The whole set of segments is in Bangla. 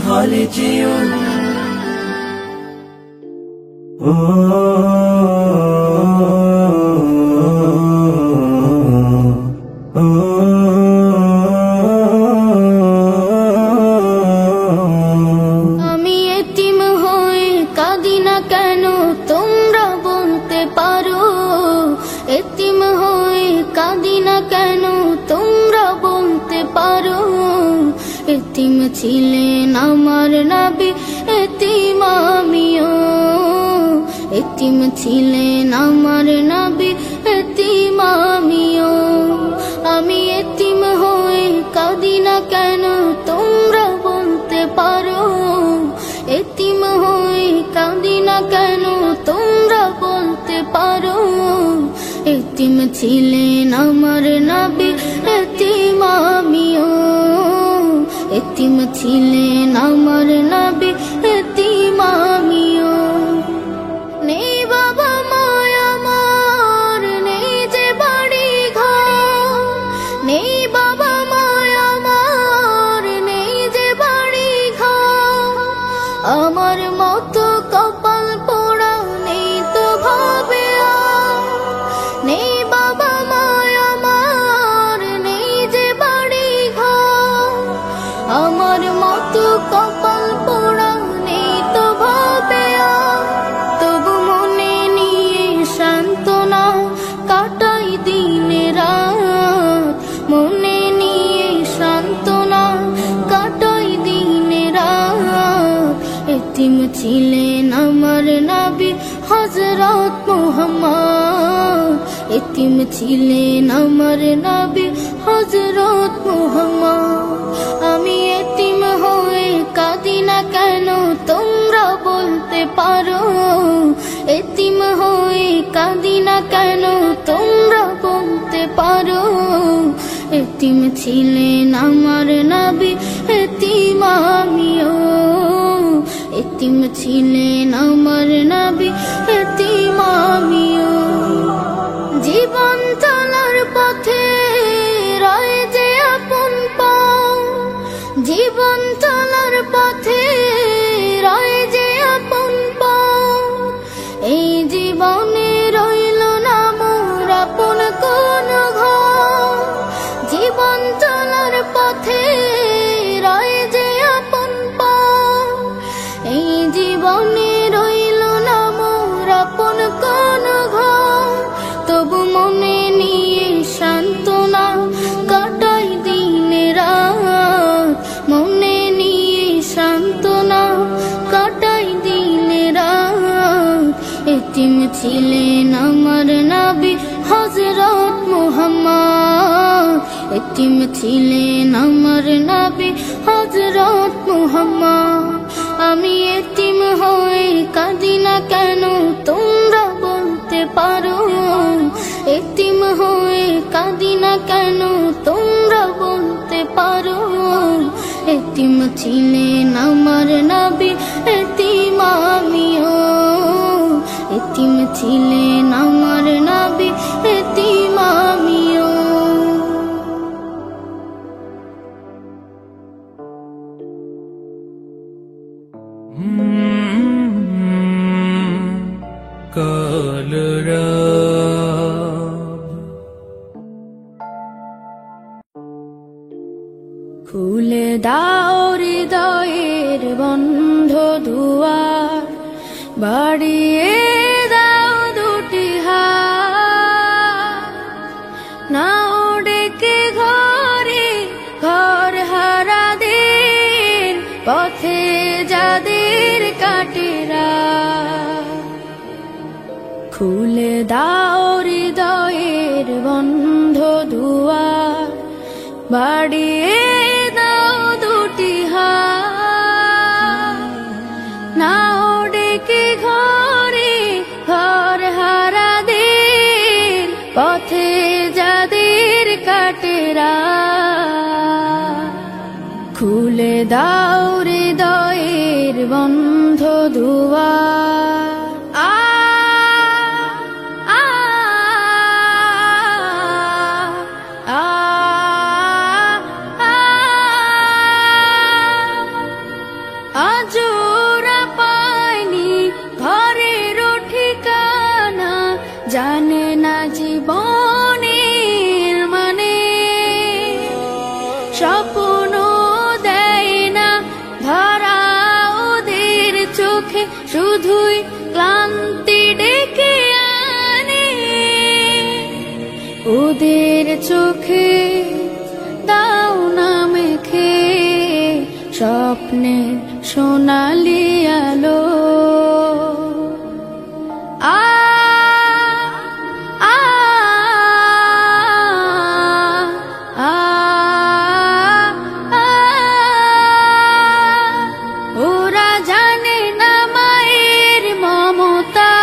হলে যেও ও আমি এতিম হয়ে কাঁদি না কেন তোমরা বলতে পারো এতিম হয়ে কাঁদি না কেন তোমরা বলতে পারো এতিম ছিলেন আমার নবী এতিম আমিও এতিম ছিলেন আমার নবী এতিম আমিও আমি এতিম হয়ে কাঁদি না কেন তোমরা বলতে পারো এতিম হয়ে কাঁদি না কেন তোমরা বলতে পারো এতিম ছিলেন আমার নবী এতিম আমিও এতিম ছিলেন আমার নবী এতিম আমিও নেই বাবা মায় আমার নেই যে বাড়ি ঘর নেই বাবা মায় আমার নেই যে বাড়ি ঘর আমার মতো কপাল পোড়া নেই তো ভাবে নেই বাবা মায় আমার নেই যে বাড়ি ঘর আমার মতো কপাল পোড়া নেই তো ভাবে তবু মনে নিয়ে সান্ত্বনা কাটাই দিনে রাত মনে নিয়ে সান্ত্বনা কাটাই দিনে রাত এতিম ছিলেন আমার নবী হযরত মুহাম্মদ এতিম ছিলেন আমার নবী হযরত মুহাম্মদ আমি এতিম হয়ে কাঁদি না কেন তোমরা বলতে পারো এতিম হয়ে কাঁদি না কেন তোমরা বলতে পারো এতিম ছিলেন আমার নবী এতিম আমিও এতিম ছিলেন আমার নবী এতিম আমিও জীবন চলার পথে রয় যে আপন পাও জীবন চলার পথে রয় যে আপন পাও এই জীবনে রইল না মোর আপন কোন ঘর জীবন চলার পথে রয় যে আপন পাও এই জীবনে রইল না মোর আপন কোন ঘর তবু মনে নিয়ে সান্ত্বনা কাটাই দিনে রাত মনে নিয়ে সান্ত্বনা কাটাই দিনে রাত এতিম ছিলেন আমার নবী হযরত মুহাম্মদ এতিম ছিলেন আমার নবী হযরত মুহাম্মদ আমি এতিম হয়ে কাঁদি না কেন তোমরা বলতে পারো এতিম হয়ে কাঁদি না কেন তোমরা বলতে পারো এতিম ছিলেন আমার নবী এতিম আমিও এতিম ছিলেন আমার নবী এতিম আমিও খুলে দাও হৃদয়ের বন্ধ দুয়ার বাড়িয়ে দাও দুটি হাত নাও ডেকে ঘরে ঘর হারা দিন পথে যাদের কাটেরা খুলে দাও হৃদয়ের বন্ধ দুয়ার বাড়িয়ে দাও দুটি হাত নাও ডেকে ঘরে ঘর হারা দিন পথে যাদের কাটেরা খুলে দাও হৃদয়ের বন্ধ দুয়ার শুধুই ক্লান্তি ডেকে আনে। ওদের চোখে দাও না মেখে স্বপ্নের সোনালি আলো। ওরা জানে না মায়ের মমতা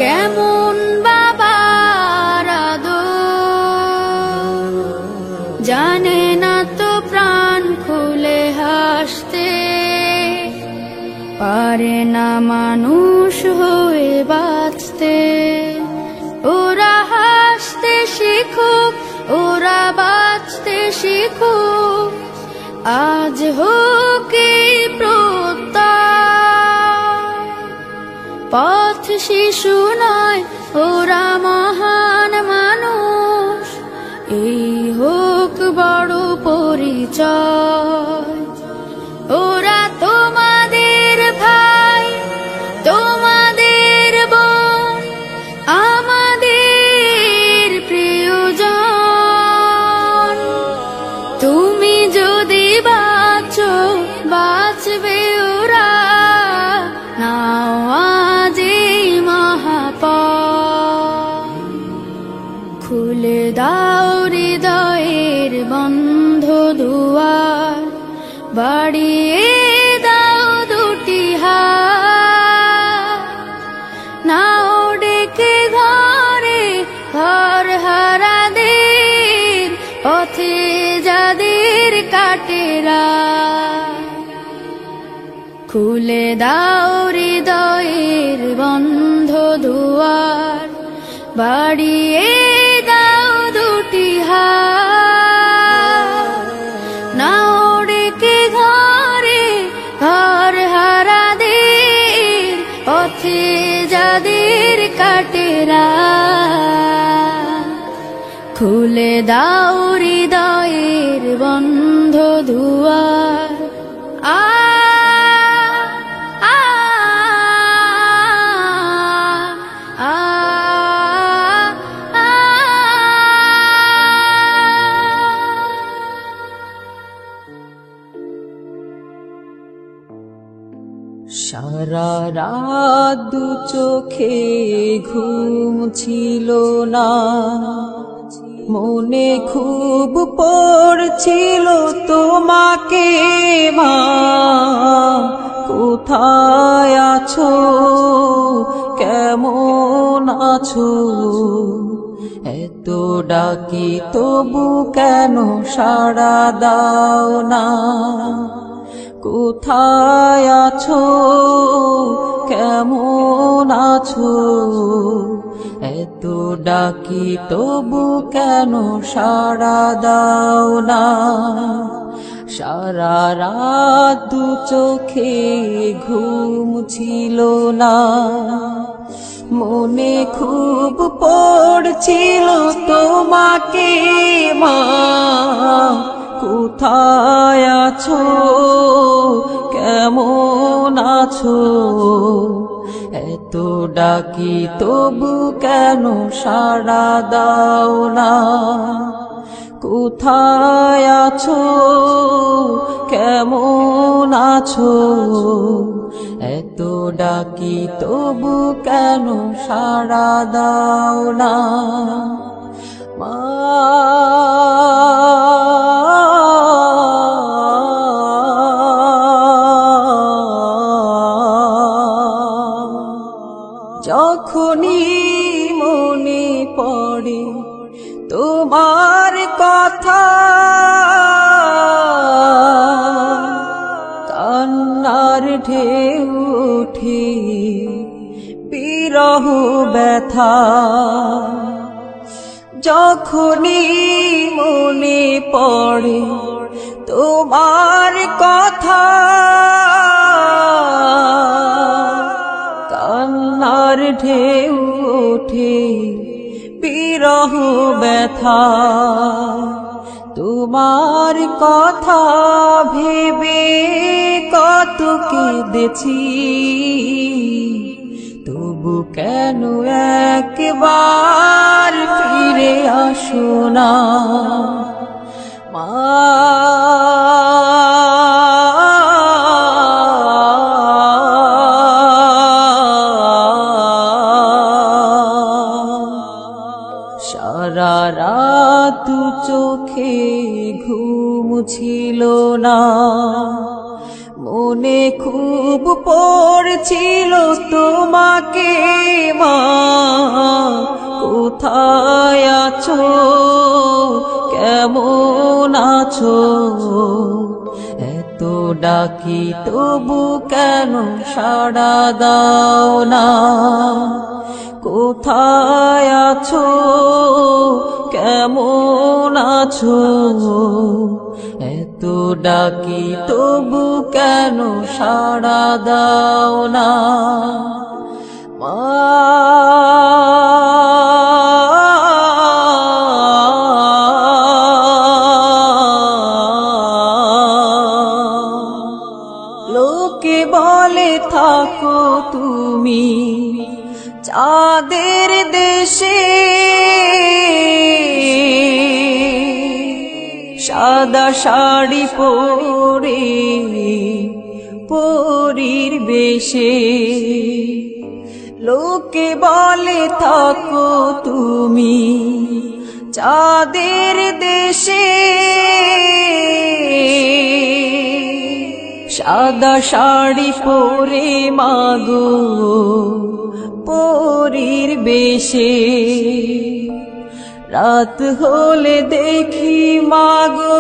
কেমন, বাবার আদর জানে না তো প্রাণ খুলে হাসতে পারে না মানুষ হয়ে বাঁচতে। ওরা হাসতে শিখুক, ওরা বাঁচতে শিখুক, আজ হোক এই প্রত্যয়। পথ শিশু নয়, ওরা মহান মানুষ, এই হোক বড় পরিচয়। ওরা তোমাদের ভাই, তোমাদের বোন, আমাদের প্রিয়জন। তুমি যদি বাঁচো, বাঁচবে ওরা, নাও আজ এই মহাপথ। খুলে দাও হৃদয়ের বন্ধ দুয়ার, বাড়িয়ে দাও দুটি হাত, নাও ডেকে ঘরে ঘর হারাদের, পথে যাদের কাটেরা। খুলে দাও হৃদয়ের বন্ধ দুয়ার, বাড়িয়ে দাও দুটি হাত, নাও ডেকে ঘরে ঘর হারাদের, পথে যাদের কাটেরা। খুলে দাও হৃদয়ের বন্ধ দুয়ার। সারা রাত দু চোখে ঘুম ছিল না, মনে খুব পড়ছিল তোমাকে মা। কোথায় আছো, কেমন আছো, এত ডাকি তবু কেন সাড়া দাও না। কোথায় আছো, কেমন আছো, এত ডাকি তবু কেন সাড়া দাও না। সারা রাত দু চোখে ঘুম ছিল না, মনে খুব পড়ছিল তোমাকে মা। কোথায় আছো, কেমন আছো, এত ডাকি তবু কেন সাড়া দাও না। কোথায় আছো, কেমন আছো, এত ডাকি তবু কেন সাড়া দাও না মা। যখনই মনে পড়ে তোমার কথা, কান্নার ঢেউ ওঠে বিরহ ব্যথা। যখনই মনে পড়ে তোমার কথা, কান্নার ঢেউ ওঠে বিরহ ব্যথা। তোমার কথা ভেবে কত কেঁদেছি, তবু কেন একবার ফিরে আসো না মা। সারা রাত চোখে ঘুম ছিল না, মনে খুব পড়ছিল তোমাকে মা। কোথায় আছো, কেমন আছো, এত ডাকি তবু কেন সাড়া দাও না। কোথায় আছো, কেমন আছো, এত ডাকি তবু কেন সাড়া দাও না মা। লোকে বলে থাকো তুমি চাঁদের দেশে, সাদা শাড়ি পরে পরীর বেশে। লোকে বলে থাকো তুমি চাঁদের দেশে, সাদা শাড়ি পরে মাগো পরীর বেশে। রাত হলে দেখি মাগো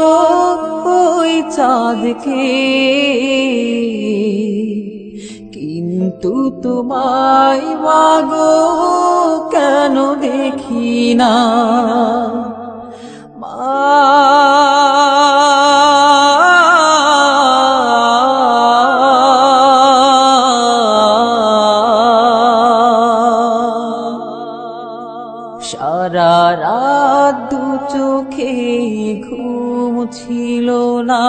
ওই চাঁদকে, কিন্তু তোমায় মাগো কেন দেখি না মা। সারা রাত দু চোখে ঘুম ছিল না,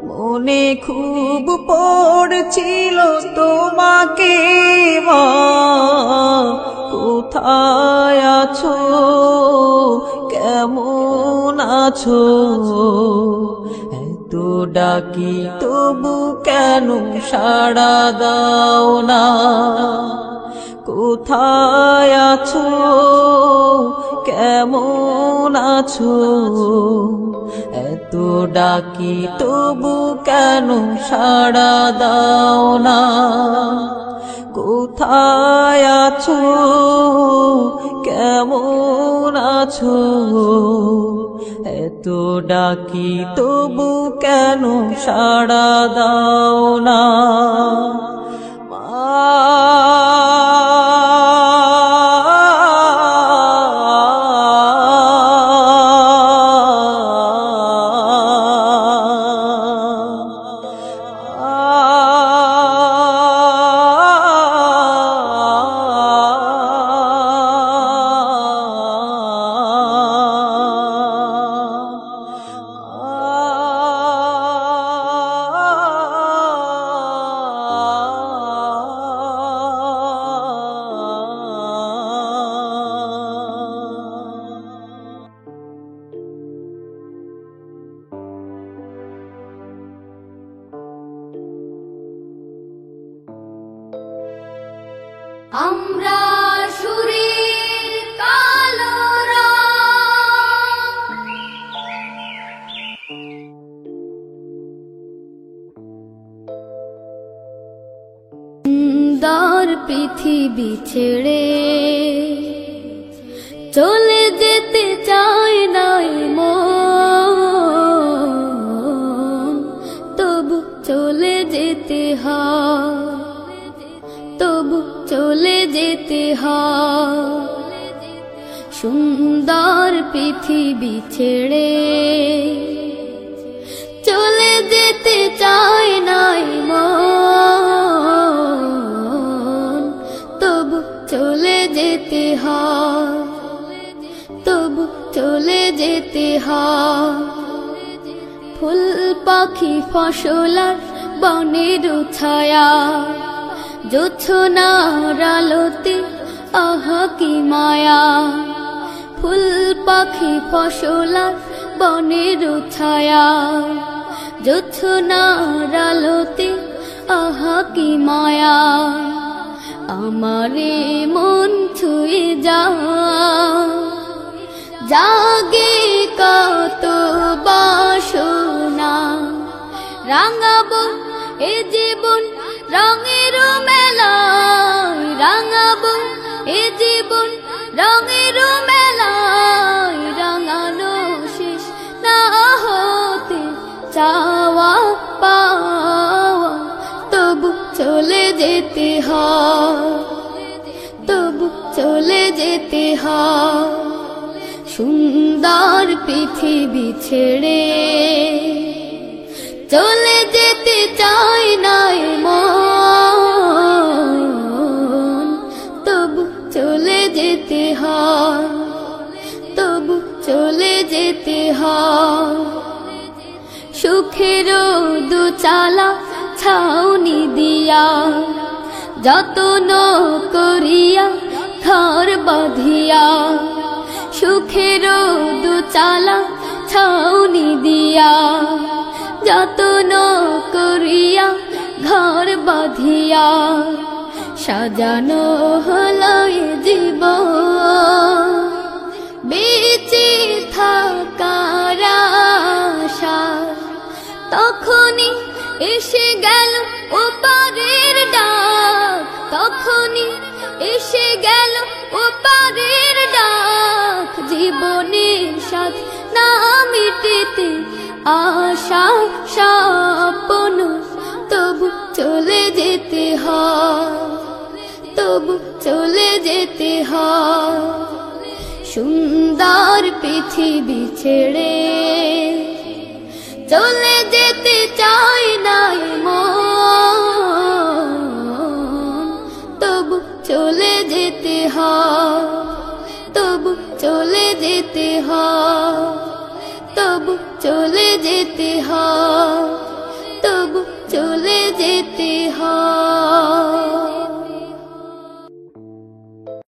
মনে খুব পড়ছিল তোমাকে মা। কোথায় আছো, কেমন আছো, এত ডাকি তবু কেন সাড়া দাও না। কোথায় আছো, কেমন আছো, এত ডাকি তবু কেন সাড়া দাও না। কোথায় আছো, কেমন আছো, এত ডাকি তবু কেন সাড়া দাও না মা। আমরা সুরের কালো রং, সুন্দর পৃথিবী ছেড়ে চলে যেতে চাই নাই মন, তবু চলে যেতে হয়, তবু চলে যেতে হয়। সুন্দর পৃথিবী ছেড়ে চলে যেতে চাই নাই মন, তবু চলে যেতে হয়, তবু চলে যেতে হয়। ফুল পাখি ফসলার বনের ছায়া, জোছনার আলোতে আহা কি মায়া। ফুল পাখি ফসলার বনের ছায়া, জোছনার আলোতে আহা কি মায়া। আমারে মন ছুঁয়ে জাগে কত বাসনা। রাঙাবো এ জীবন রঙের মেলায়, রাঙাবো এ জীবন রঙের মেলায়। রাঙানো শেষ না হতে চাওয়া পাওয়া, তবু চলে যেতে হয়, তবু চলে যেতে হয়। সুন্দর পৃথিবী ছেড়ে চলে যেতে চাই না মন, তবু চলে যেতে হয়, তবু চলে যেতে হয়। সুখের দুচালা ছাউনি দিয়া, যতন করিয়া ঘর বাঁধিয়া। সুখের দুচালা ছাউনি দিয়া, যতন করিয়া ঘর বাঁধিয়া। সাজানো হলো এ জীবন বেঁচে থাকার আশায়। তখনই এসে গেল ওপারের ডাক, তখনই এসে গেল ওপারের ডাক। জীবনের সাথ না মিটেতে আশা স্বপ্ন, তবু চলে যেতে হয়, তবু চলে যেতে হয়। সুন্দর পৃথিবী ছেড়ে চলে যেতে চাই না মন, তবু চলে যেতে হয়, তবু চলে যেতে হয়, তবু চলে যেতে হয়, তবু চলে যেতে হয়।